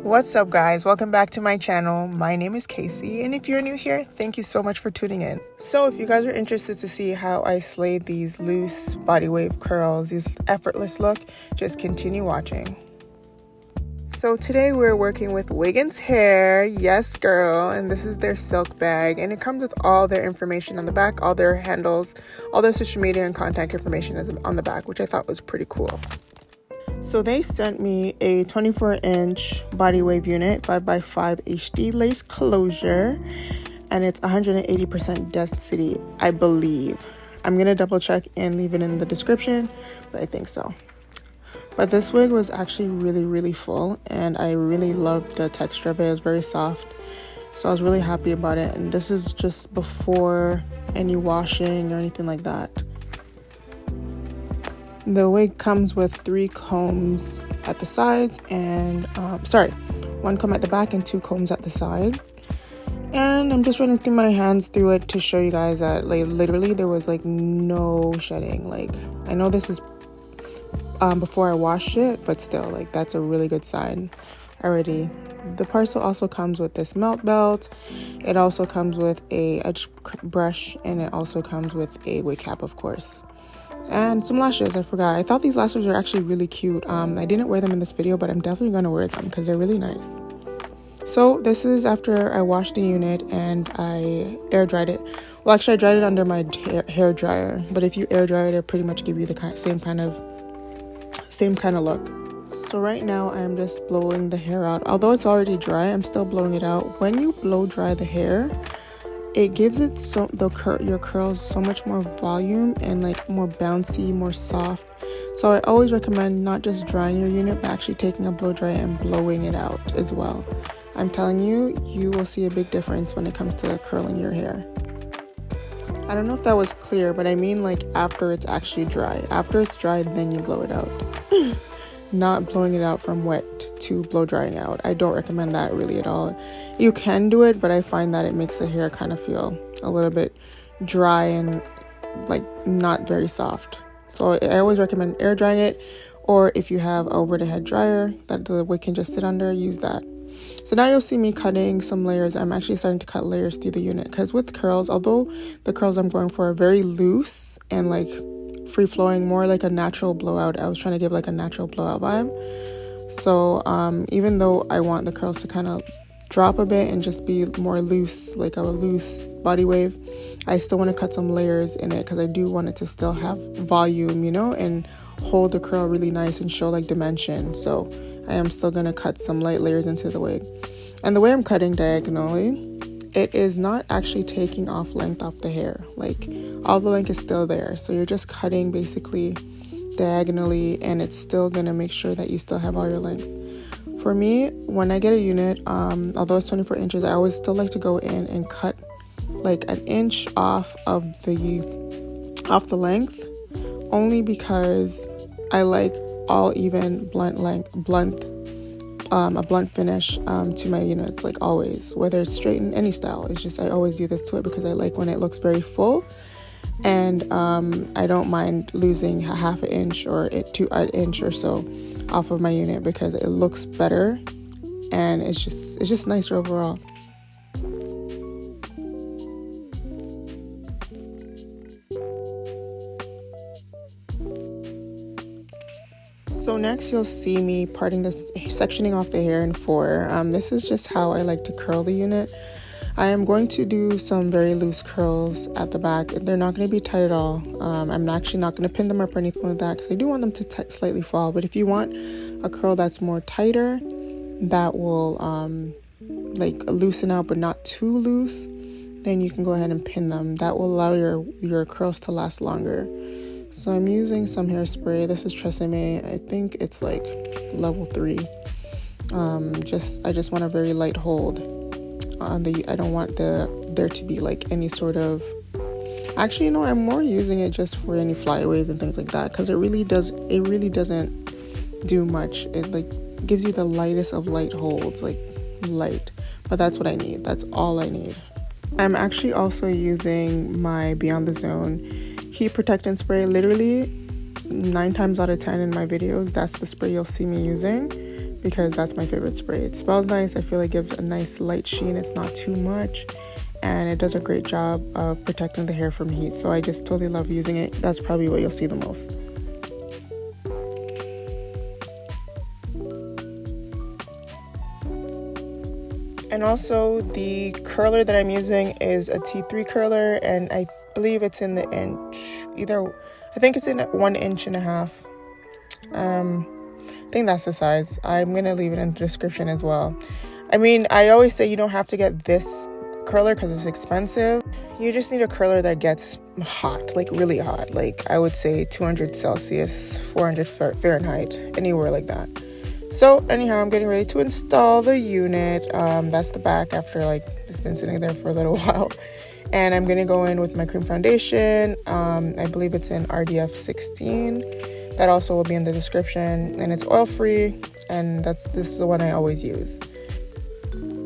What's up, guys? Welcome back to my channel. My name is Casey, and if you're new here, thank you so much for tuning in. So if you guys are interested to see how I slayed these loose body wave curls, this effortless look, just continue watching. So today we're working with WIGGINS Hair, yes girl, and this is their silk bag, and it comes with all their information on the back, all their handles, all their social media and contact information is on the back, which I thought was pretty cool. So they sent me a 24-inch body wave unit, 5x5 HD lace closure, and it's 180% density, I believe. I'm going to double check and leave it in the description, but I think so. But this wig was actually really full, and I really loved the texture of it. It was very soft, so I was really happy about it. And this is just before any washing or anything like that. The wig comes with 3 combs at the sides and, one comb at the back and 2 combs at the side. And I'm just running through my hands through it to show you guys that, like, literally there was, like, no shedding. Like, I know this is before I washed it, but still, like, that's a really good sign already. The parcel also comes with this melt belt. It also comes with a edge brush, and it also comes with a wig cap, of course. And some lashes, I forgot. I thought these lashes were actually really cute. I didn't wear them in this video, but I'm definitely going to wear them because they're really nice. So this is after I washed the unit and I air dried it. Well, actually I dried it under my hair dryer, but if you air dry it, it'll pretty much give you the same kind of look. So right now I'm just blowing the hair out. Although it's already dry, I'm still blowing it out. When you blow dry the hair, it gives it your curls so much more volume and like more bouncy, more soft. So I always recommend not just drying your unit, but actually taking a blow dry and blowing it out as well. I'm telling you, you will see a big difference when it comes to curling your hair. I don't know if that was clear, but I mean like after it's actually dry. After it's dry, then you blow it out. Not blowing it out from wet to blow drying out. I don't recommend that really at all. You can do it, but I find that it makes the hair kind of feel a little bit dry and like not very soft. So I always recommend air drying it, or if you have a over the head dryer that the wig can just sit under, use that. So now you'll see me cutting some layers. I'm actually starting to cut layers through the unit because with curls, although the curls I'm going for are very loose and like free flowing, more like a natural blowout. I was trying to give like a natural blowout vibe. So even though I want the curls to kind of drop a bit and just be more loose, like a loose body wave, I still want to cut some layers in it because I do want it to still have volume, you know, and hold the curl really nice and show like dimension. So I am still going to cut some light layers into the wig. And the way I'm cutting diagonally, it is not actually taking off length off the hair. Like all the length is still there. So you're just cutting basically diagonally, and it's still going to make sure that you still have all your length. For me, when I get a unit, although it's 24 inches, I always still like to go in and cut like an inch off of the length, only because I like all even a blunt finish to my units, like always, whether it's straight in any style. It's just I always do this to it because I like when it looks very full, and I don't mind losing a half an inch or an inch or so off of my unit because it looks better and it's just nicer overall. So next you'll see me sectioning off the hair in 4. This is just how I like to curl the unit. I am going to do some very loose curls at the back. They're not going to be tight at all. I'm actually not going to pin them up or anything like that because I do want them to slightly fall. But if you want a curl that's more tighter, that will like loosen out but not too loose, then you can go ahead and pin them. That will allow your curls to last longer. So I'm using some hairspray. This is Tré Semme. I think it's like level 3. I just want a very light hold on I don't want there to be like any sort of, actually, you know, I'm more using it just for any flyaways and things like that because it really doesn't do much. It like gives you the lightest of light holds, like light, but that's what I need. That's all I need. I'm actually also using my Beyond the Zone heat protectant spray. Literally 9 times out of 10 in my videos, that's the spray you'll see me using because that's my favorite spray. It smells nice. I feel it gives a nice light sheen. It's not too much, and it does a great job of protecting the hair from heat. So I just totally love using it. That's probably what you'll see the most. And also the curler that I'm using is a T3 curler, and I believe it's in the inch. I think it's in 1.5 inches. I think that's the size. I'm gonna leave it in the description as well. I mean, I always say you don't have to get this curler because it's expensive. You just need a curler that gets hot, like really hot. Like I would say 200 Celsius, 400 Fahrenheit, anywhere like that. So anyhow, I'm getting ready to install the unit. That's the back after like it's been sitting there for a little while. And I'm gonna go in with my cream foundation. I believe it's in RDF 16. That also will be in the description, and it's oil free, and this is the one I always use.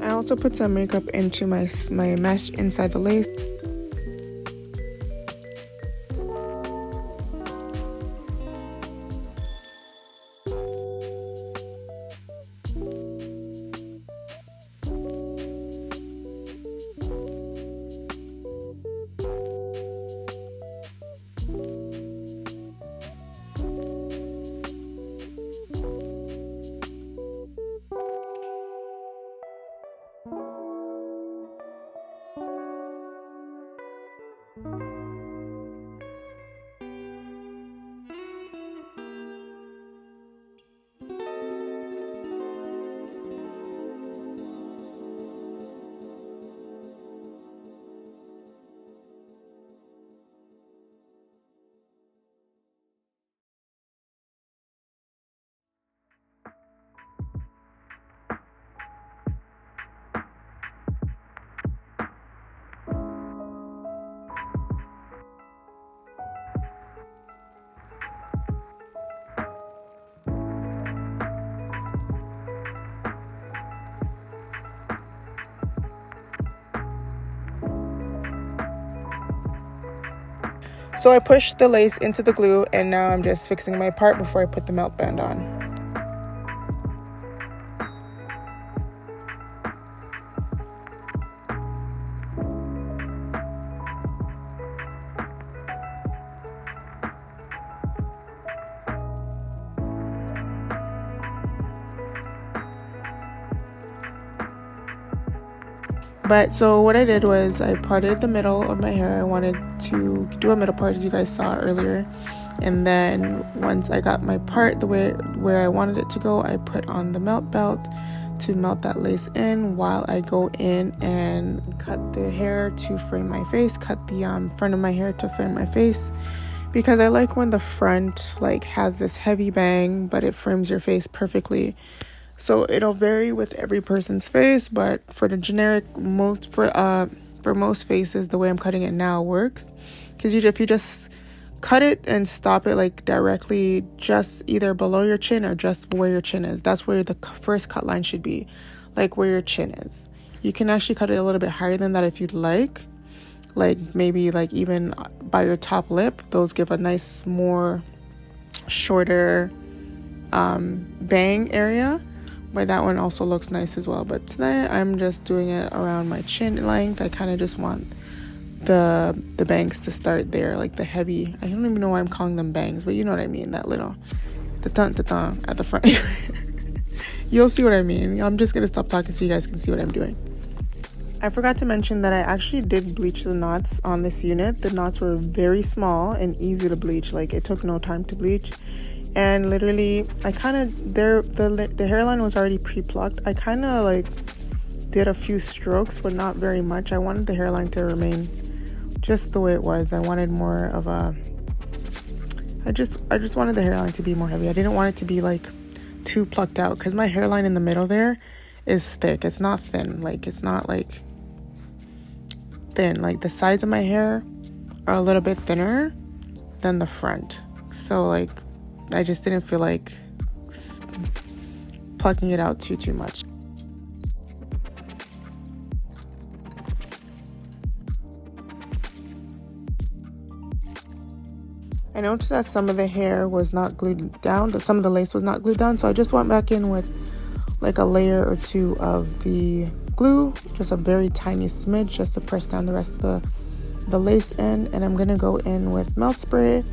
I also put some makeup into my mesh inside the lace. So I pushed the lace into the glue, and now I'm just fixing my part before I put the melt band on. But so what I did was I parted the middle of my hair. I wanted to do a middle part, as you guys saw earlier. And then once I got my part the way where I wanted it to go, I put on the melt belt to melt that lace in while I go in and cut the hair to frame my face, cut the front of my hair to frame my face. Because I like when the front like has this heavy bang, but it frames your face perfectly. So it'll vary with every person's face, but for the generic for most faces, the way I'm cutting it now works. Because if you just cut it and stop it like directly just either below your chin or just where your chin is, that's where the first cut line should be, like where your chin is. You can actually cut it a little bit higher than that if you'd like maybe like even by your top lip. Those give a nice more shorter bang area. But that one also looks nice as well. But today I'm just doing it around my chin length. I kind of just want the bangs to start there, like the heavy. I don't even know why I'm calling them bangs, but you know what I mean. That little ta-ta at the front. You'll see what I mean. I'm just gonna stop talking so you guys can see what I'm doing. I forgot to mention that I actually did bleach the knots on this unit. The knots were very small and easy to bleach. Like it took no time to bleach. And literally I kind of the hairline was already pre-plucked. I kind of like did a few strokes, but not very much. I wanted the hairline to remain just the way it was. I wanted more of a I just wanted the hairline to be more heavy. I didn't want it to be like too plucked out, because my hairline in the middle there is thick. It's not thin. Like it's not like thin. Like the sides of my hair are a little bit thinner than the front. So like I just didn't feel like plucking it out too much. I noticed that some of the hair was not glued down, some of the lace was not glued down, so I just went back in with like a layer or two of the glue, just a very tiny smidge, just to press down the rest of the lace in. And I'm gonna go in with melt spray.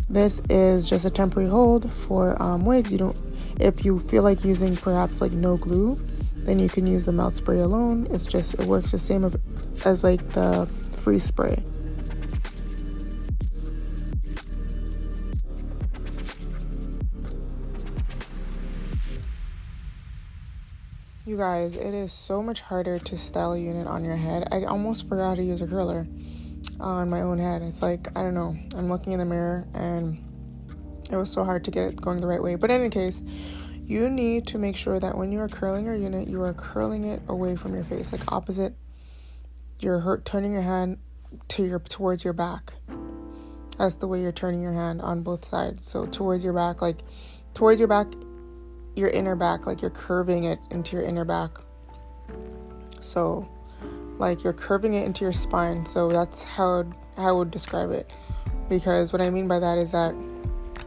This is just a temporary hold for wigs. If you feel like using perhaps like no glue, then you can use the melt spray alone. It works the same as like the free spray. You guys, it is so much harder to style a unit on your head. I almost forgot to use a curler on my own head. It's like, I don't know, I'm looking in the mirror and it was so hard to get it going the right way. But in any case, you need to make sure that when you are curling your unit, you are curling it away from your face, like opposite. You're turning your hand towards your back. That's the way you're turning your hand on both sides. So towards your back, like towards your back, your inner back, like you're curving it into your inner back. So like you're curving it into your spine. So that's how I would describe it. Because what I mean by that is that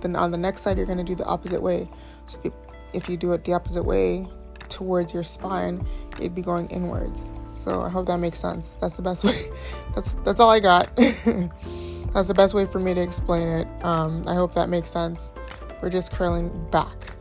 then on the next side, you're going to do the opposite way. So if you do it the opposite way towards your spine, it'd be going inwards. So I hope that makes sense. That's the best way. That's all I got. That's the best way for me to explain it. I hope that makes sense. We're just curling back.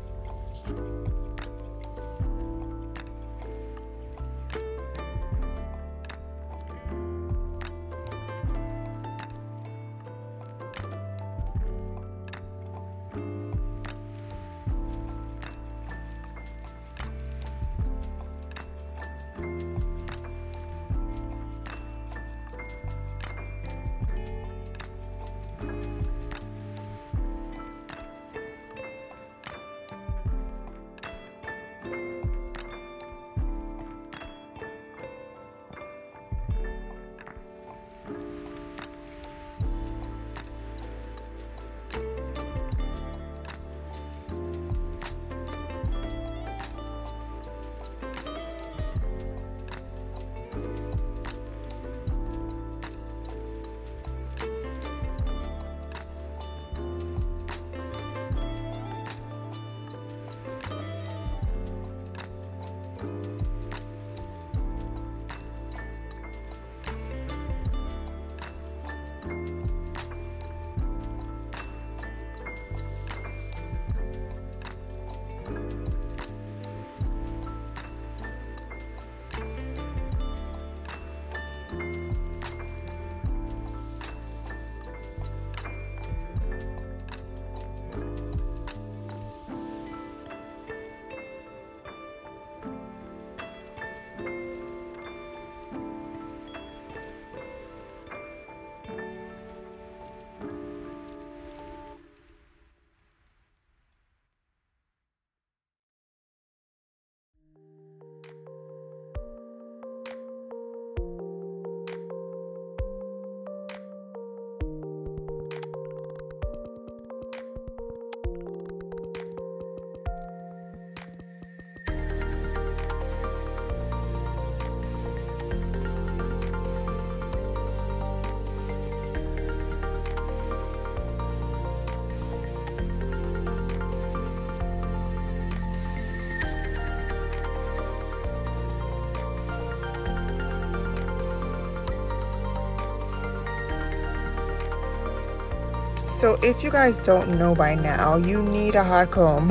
So if you guys don't know by now, you need a hot comb.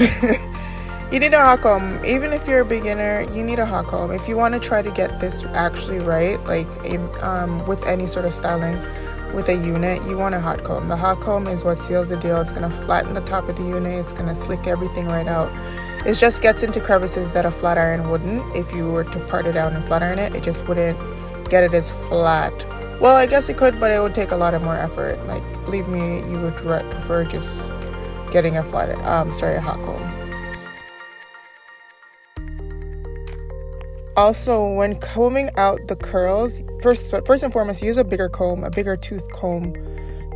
You need a hot comb. Even if you're a beginner, you need a hot comb. If you want to try to get this actually right, like with any sort of styling with a unit, you want a hot comb. The hot comb is what seals the deal. It's going to flatten the top of the unit. It's going to slick everything right out. It just gets into crevices that a flat iron wouldn't. If you were to part it down and flat iron it, it just wouldn't get it as flat. Well, I guess it could, but it would take a lot of more effort. Like, believe me, you would prefer just getting a hot comb. Also, when combing out the curls, first and foremost, use a bigger comb, a bigger tooth comb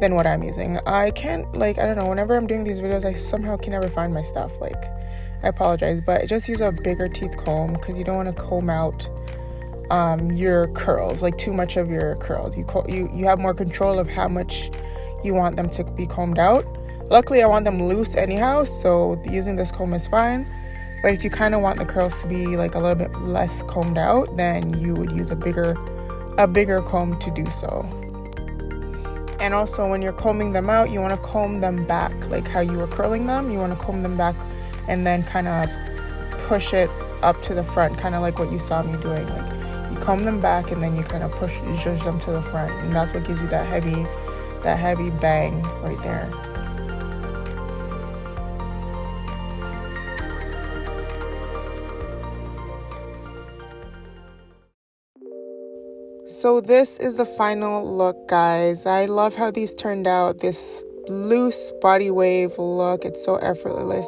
than what I'm using. I can't, I don't know, whenever I'm doing these videos, I somehow can never find my stuff. I apologize, but just use a bigger teeth comb because you don't want to comb out your curls, too much of your curls. You have more control of how much you want them to be combed out. Luckily, I want them loose anyhow, so using this comb is fine. But if you kind of want the curls to be like a little bit less combed out, then you would use a bigger comb to do so. And also when you're combing them out, you want to comb them back, like how you were curling them. You want to comb them back and then kind of push it up to the front, kind of like what you saw me doing. Like you comb them back and then you kind of push them to the front, and that's what gives you that heavy bang right there. So this is the final look, guys. I love how these turned out. This loose body wave look, it's so effortless.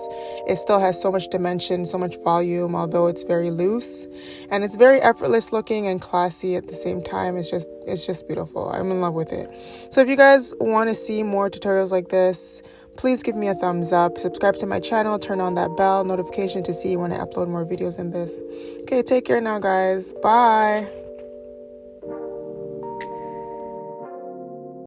It still has so much dimension, so much volume, although it's very loose, and it's very effortless looking and classy at the same time. It's just beautiful. I'm in love with it. So if you guys want to see more tutorials like this, please give me a thumbs up, subscribe to my channel, turn on that bell notification to see when I upload more videos in this. Okay, take care now, guys. Bye.